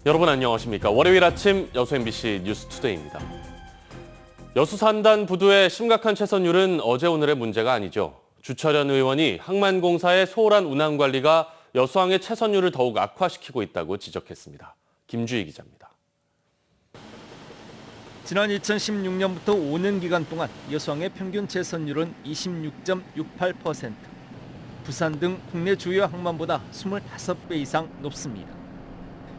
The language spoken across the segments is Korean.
여러분 안녕하십니까. 월요일 아침 여수 MBC 뉴스투데이입니다. 여수 산단 부두의 심각한 채선율은 어제 오늘의 문제가 아니죠. 주철현 의원이 항만공사의 소홀한 운항 관리가 여수항의 채선율을 더욱 악화시키고 있다고 지적했습니다. 김주희 기자입니다. 지난 2016년부터 5년 기간 동안 여수항의 평균 채선율은 26.68%. 부산 등 국내 주요 항만보다 25배 이상 높습니다.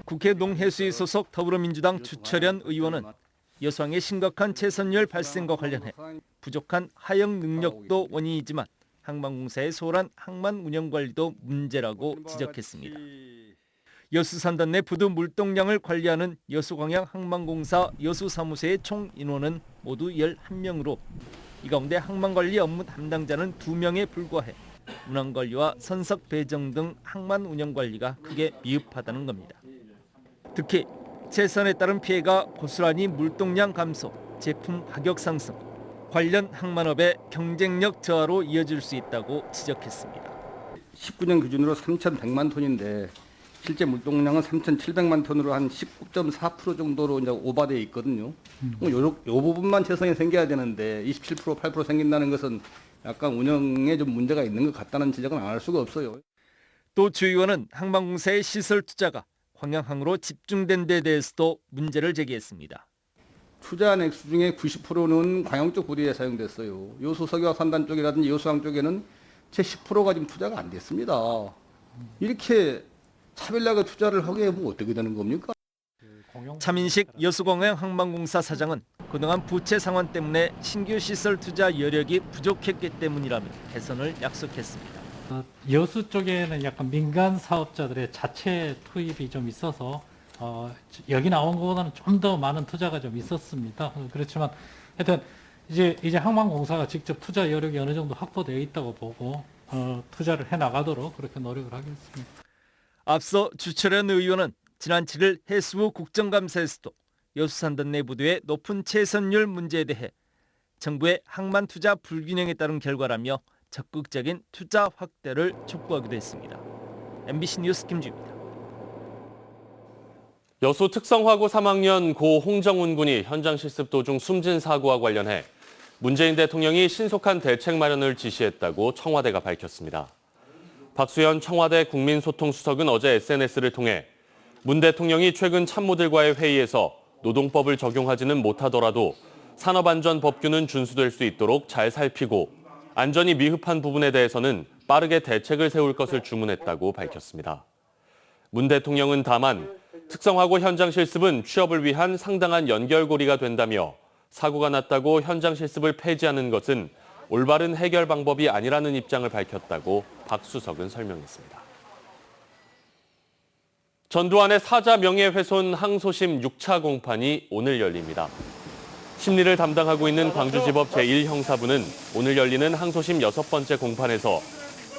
국회 농해수위 소속 더불어민주당 주철현 의원은 여수항의 심각한 채선율 발생과 관련해 부족한 하역 능력도 원인이지만 항만공사의 소홀한 항만 운영 관리도 문제라고 지적했습니다. 여수 산단 내 부두 물동량을 관리하는 여수광양 항만공사 여수사무소의 총 인원은 모두 11명으로 이 가운데 항만관리 업무 담당자는 2명에 불과해 운항관리와 선석 배정 등 항만 운영 관리가 크게 미흡하다는 겁니다. 특히 채선에 따른 피해가 고스란히 물동량 감소, 제품 가격 상승, 관련 항만업의 경쟁력 저하로 이어질 수 있다고 지적했습니다. 19년 기준으로 3,100만 톤인데 실제 물동량은 3,700만 톤으로 한 19.4% 정도로 이제 오버돼 있거든요. 요 부분만 채선이 생겨야 되는데 27%, 8% 생긴다는 것은 약간 운영에 좀 문제가 있는 것 같다는 지적은 안 할 수가 없어요. 또 주 의원은 항만공사의 시설 투자가 광양항으로 집중된 데 대해서도 문제를 제기했습니다. 투자한 액수 중에 90%는 광양 쪽 부두에 사용됐어요. 여수 서귀와 산단 쪽이라든지 여수항 쪽에는 채 10%가 지금 투자가 안 됐습니다. 이렇게 차별하게 투자를 하게 하면 어떻게 되는 겁니까? 차민식 여수광양 항만공사 사장은 그동안 부채 상환 때문에 신규 시설 투자 여력이 부족했기 때문이라며 개선을 약속했습니다. 여수 쪽에는 약간 민간 사업자들의 자체 투입이 좀 있어서 여기 나온 것보다는 좀 더 많은 투자가 좀 있었습니다. 그렇지만 하여튼 이제 항만공사가 직접 투자 여력이 어느 정도 확보되어 있다고 보고 투자를 해 나가도록 그렇게 노력을 하겠습니다. 앞서 주철현 의원은 지난 7일 해수부 국정감사에서도 여수산단 내 부두의 높은 채선율 문제에 대해 정부의 항만 투자 불균형에 따른 결과라며 적극적인 투자 확대를 촉구하기도 했습니다. MBC 뉴스 김주입니다. 여수 특성화고 3학년 고 홍정훈 군이 현장 실습 도중 숨진 사고와 관련해 문재인 대통령이 신속한 대책 마련을 지시했다고 청와대가 밝혔습니다. 박수현 청와대 국민소통수석은 어제 SNS를 통해 문 대통령이 최근 참모들과의 회의에서 노동법을 적용하지는 못하더라도 산업안전법규는 준수될 수 있도록 잘 살피고 안전이 미흡한 부분에 대해서는 빠르게 대책을 세울 것을 주문했다고 밝혔습니다. 문 대통령은 다만 특성화고 현장 실습은 취업을 위한 상당한 연결고리가 된다며 사고가 났다고 현장 실습을 폐지하는 것은 올바른 해결 방법이 아니라는 입장을 밝혔다고 박 수석은 설명했습니다. 전두환의 사자 명예훼손 항소심 6차 공판이 오늘 열립니다. 심리를 담당하고 있는 광주지법 제1형사부는 오늘 열리는 항소심 6번째 공판에서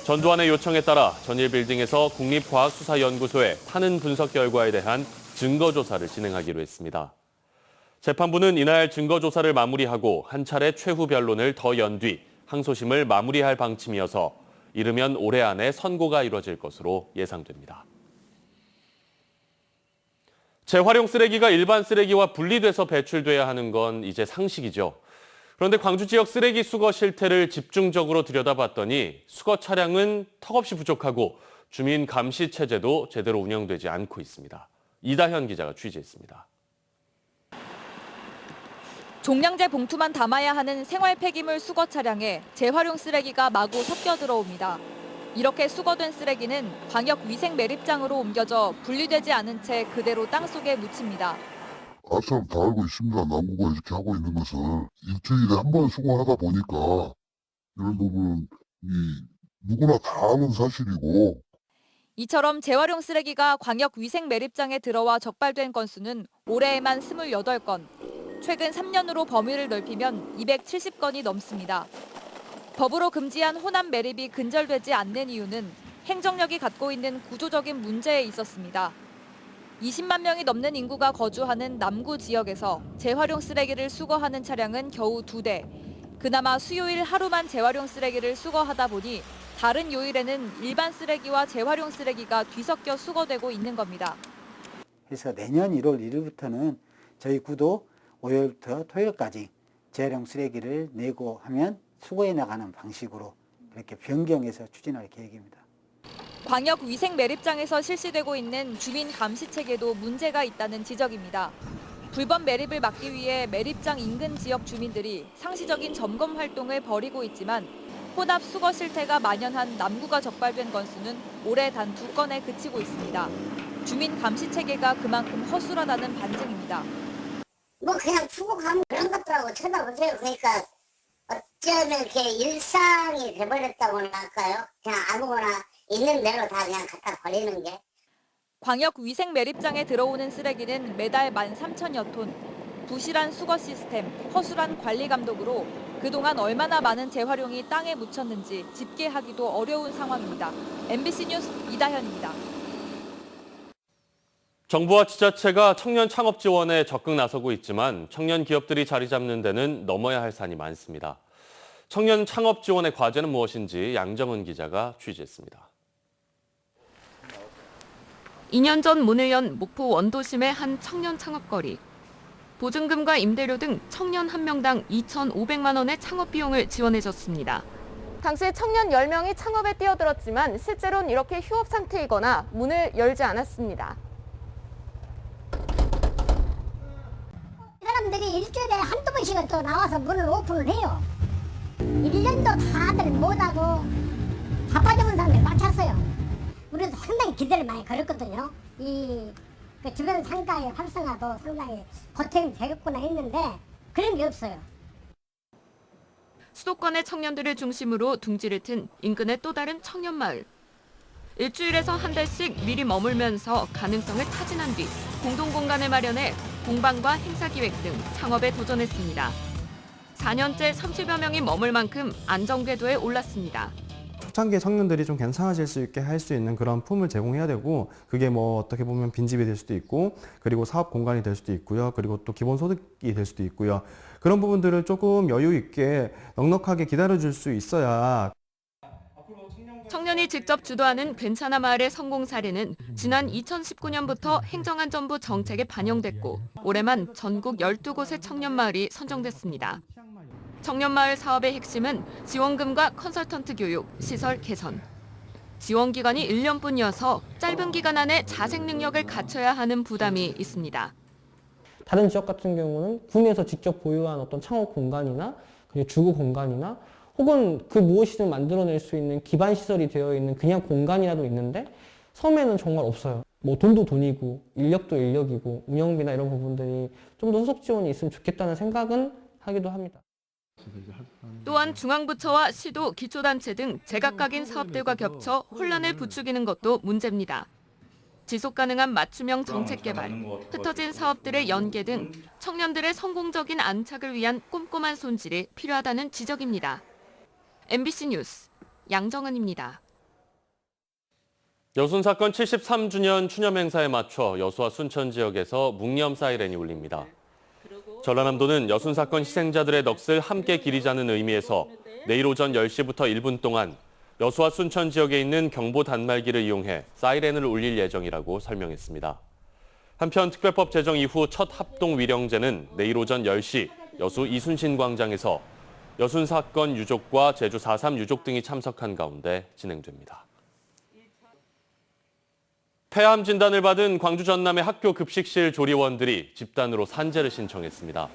전두환의 요청에 따라 전일빌딩에서 국립과학수사연구소의 탄흔 분석 결과에 대한 증거조사를 진행하기로 했습니다. 재판부는 이날 증거조사를 마무리하고 한 차례 최후 변론을 더 연 뒤 항소심을 마무리할 방침이어서 이르면 올해 안에 선고가 이뤄질 것으로 예상됩니다. 재활용 쓰레기가 일반 쓰레기와 분리돼서 배출돼야 하는 건 이제 상식이죠. 그런데 광주 지역 쓰레기 수거 실태를 집중적으로 들여다봤더니 수거 차량은 턱없이 부족하고 주민 감시 체제도 제대로 운영되지 않고 있습니다. 이다현 기자가 취재했습니다. 종량제 봉투만 담아야 하는 생활 폐기물 수거 차량에 재활용 쓰레기가 마구 섞여 들어옵니다. 이렇게 수거된 쓰레기는 광역 위생 매립장으로 옮겨져 분리되지 않은 채 그대로 땅속에 묻힙니다. 아참 다 알고 있습니다. 남구가 이렇게 하고 있는 것은 일주일에 한 번 수거하다 보니까 이런 부분은 누구나 다 아는 사실이고. 이처럼 재활용 쓰레기가 광역 위생 매립장에 들어와 적발된 건수는 올해에만 28건, 최근 3년으로 범위를 넓히면 270건이 넘습니다. 법으로 금지한 혼합 매립이 근절되지 않는 이유는 행정력이 갖고 있는 구조적인 문제에 있었습니다. 20만 명이 넘는 인구가 거주하는 남구 지역에서 재활용 쓰레기를 수거하는 차량은 겨우 2대. 그나마 수요일 하루만 재활용 쓰레기를 수거하다 보니 다른 요일에는 일반 쓰레기와 재활용 쓰레기가 뒤섞여 수거되고 있는 겁니다. 해서 내년 1월 1일부터는 저희 구도 월요일부터 토요일까지 재활용 쓰레기를 내고 하면 수거해 나가는 방식으로 그렇게 변경해서 추진할 계획입니다. 광역 위생 매립장에서 실시되고 있는 주민 감시 체계도 문제가 있다는 지적입니다. 불법 매립을 막기 위해 매립장 인근 지역 주민들이 상시적인 점검 활동을 벌이고 있지만 혼합 수거 실태가 만연한 남구가 적발된 건수는 올해 단 2건에 그치고 있습니다. 주민 감시 체계가 그만큼 허술하다는 반증입니다. 뭐 그냥 수고하면 그런 것들하고 쳐다보세요. 그러니까 어쩌면 이렇게 일상이 돼버렸다고나 할까요? 그냥 아무거나 있는 대로 다 그냥 갖다 버리는 게. 광역 위생 매립장에 들어오는 쓰레기는 매달 13,000여 톤. 부실한 수거 시스템, 허술한 관리 감독으로 그동안 얼마나 많은 재활용이 땅에 묻혔는지 집계하기도 어려운 상황입니다. MBC 뉴스 이다현입니다. 정부와 지자체가 청년 창업 지원에 적극 나서고 있지만 청년 기업들이 자리 잡는 데는 넘어야 할 산이 많습니다. 청년 창업 지원의 과제는 무엇인지 양정은 기자가 취재했습니다. 2년 전 문을 연 목포 원도심의 한 청년 창업거리. 보증금과 임대료 등 청년 한 명당 2,500만 원의 창업 비용을 지원해줬습니다. 당시 청년 10명이 창업에 뛰어들었지만 실제로는 이렇게 휴업 상태이거나 문을 열지 않았습니다. 사람들이 일주일에 한두 번씩은 또 나와서 문을 오픈을 해요. 1년도 다들 못하고 바빠져본 사람들 꽉 찼어요. 우리도 상당히 기대를 많이 걸었거든요. 그 주변 상가의 활성화도 상당히 보탬이 되겠구나 했는데 그런 게 없어요. 수도권의 청년들을 중심으로 둥지를 튼 인근의 또 다른 청년 마을. 일주일에서 한 달씩 미리 머물면서 가능성을 타진한 뒤 공동 공간을 마련해 공방과 행사 기획 등 창업에 도전했습니다. 4년째 30여 명이 머물 만큼 안정 궤도에 올랐습니다. 초창기에 청년들이 좀 괜찮아질 수 있게 할 수 있는 그런 품을 제공해야 되고 그게 뭐 어떻게 보면 빈집이 될 수도 있고 그리고 사업 공간이 될 수도 있고요. 그리고 또 기본소득이 될 수도 있고요. 그런 부분들을 조금 여유 있게 넉넉하게 기다려줄 수 있어야 청년이 직접 주도하는 괜찮아 마을의 성공 사례는 지난 2019년부터 행정안전부 정책에 반영됐고 올해만 전국 12곳의 청년 마을이 선정됐습니다. 청년 마을 사업의 핵심은 지원금과 컨설턴트 교육, 시설 개선. 지원 기간이 1년뿐이어서 짧은 기간 안에 자생 능력을 갖춰야 하는 부담이 있습니다. 다른 지역 같은 경우는 군에서 직접 보유한 어떤 창업 공간이나 주거 공간이나 혹은 그 무엇이든 만들어낼 수 있는 기반 시설이 되어 있는 그냥 공간이라도 있는데 섬에는 정말 없어요. 뭐 돈도 돈이고 인력도 인력이고 운영비나 이런 부분들이 좀 더 후속 지원이 있으면 좋겠다는 생각은 하기도 합니다. 또한 중앙부처와 시도, 기초단체 등 제각각인 사업들과 겹쳐 혼란을 부추기는 것도 문제입니다. 지속가능한 맞춤형 정책 개발, 흩어진 사업들의 연계 등 청년들의 성공적인 안착을 위한 꼼꼼한 손질이 필요하다는 지적입니다. MBC 뉴스 양정은입니다. 여순 사건 73주년 추념 행사에 맞춰 여수와 순천 지역에서 묵념 사이렌이 울립니다. 전라남도는 여순 사건 희생자들의 넋을 함께 기리자는 의미에서 내일 오전 10시부터 1분 동안 여수와 순천 지역에 있는 경보 단말기를 이용해 사이렌을 울릴 예정이라고 설명했습니다. 한편 특별법 제정 이후 첫 합동 위령제는 내일 오전 10시 여수 이순신 광장에서 여순 사건 유족과 제주 4.3 유족 등이 참석한 가운데 진행됩니다. 폐암 진단을 받은 광주 전남의 학교 급식실 조리원들이 집단으로 산재를 신청했습니다.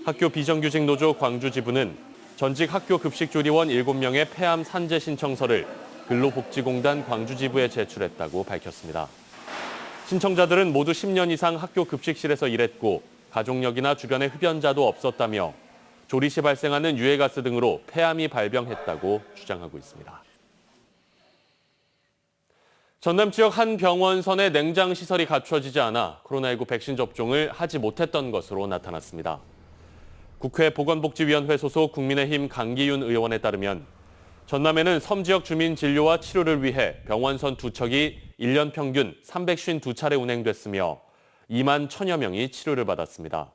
학교 비정규직 노조 광주 지부는 전직 학교 급식 조리원 7명의 폐암 산재 신청서를 근로복지공단 광주 지부에 제출했다고 밝혔습니다. 신청자들은 모두 10년 이상 학교 급식실에서 일했고 가족력이나 주변에 흡연자도 없었다며 조리 시 발생하는 유해가스 등으로 폐암이 발병했다고 주장하고 있습니다. 전남 지역 한 병원선에 냉장 시설이 갖춰지지 않아 코로나19 백신 접종을 하지 못했던 것으로 나타났습니다. 국회 보건복지위원회 소속 국민의힘 강기윤 의원에 따르면 전남에는 섬 지역 주민 진료와 치료를 위해 병원선 2척이 1년 평균 352차례 운행됐으며 2만 1,000여 명이 치료를 받았습니다.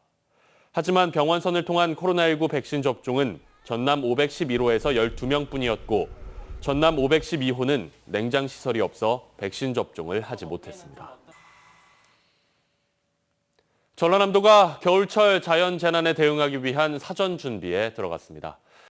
하지만 병원선을 통한 코로나19 백신 접종은 전남 511호에서 12명뿐이었고 전남 512호는 냉장 시설이 없어 백신 접종을 하지 못했습니다. 전라남도가 겨울철 자연재난에 대응하기 위한 사전 준비에 들어갔습니다.